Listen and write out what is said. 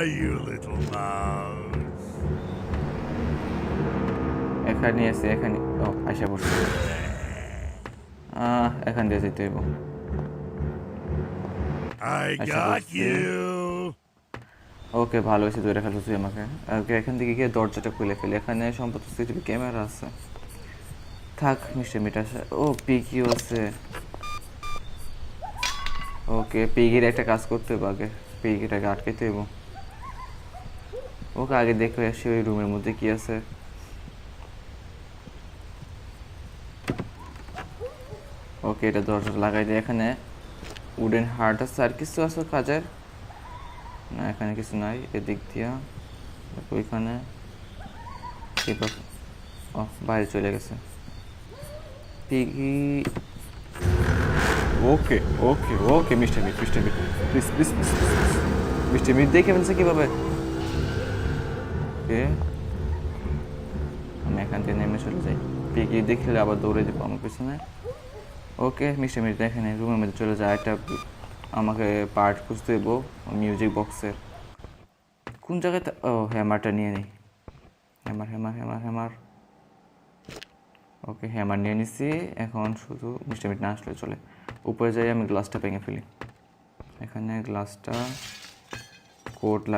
you little mouse? এখানে আছে এখানে ও আশা করছি এখান দিয়ে যেতে হইব I আশা got করছি you. ওকে ভালো হয়েছে ধরে ফেলছো তুই আমাকে ওকে এখান থেকে গিয়ে দরজাটা খুলে ফেলি এখানে সম্ভবত সিসিটিভি ক্যামেরা আছে থাক মিষ্টি মিটা ও পিকিও আছে ওকে পিগির একটা কাজ করতে হবে আগে পিগিটাকে আটকাইতে হইব ওকে আগে দেখে আসি ওই রুমের মধ্যে কি আছে ওকে এটা দরজা লাগাই দিই এখানে উডেন হার্ট আছে আর কিছু আছে কাজের না এখানে কিছু নাই এদিক দিয়া ওইখানে ও বাইরে চলে গেছে Piggy okay okay okay mister Meet please please please mister Meet দেখে ফেলছে কীভাবে ওকে আমি এখান থেকে নেমে চলে যাই পিগি দেখলে আবার দৌড়ে দেবো আমার পিছনে ওকে মিস্টার মিট দেখে নেই রুমের মধ্যে চলে যায় একটা আমাকে পার্ট খুঁজতে দেবো মিউজিক বক্সের কোন জায়গাতে ও হ্যামারটা নিয়ে নিই হ্যামার ওকে হ্যামার নিয়ে নিছি এখন শুধু মিষ্টি মিট না আসলে চলে উপরে যাই আমি গ্লাসটা ভেঙে ফেলি এখানে গ্লাসটা কোট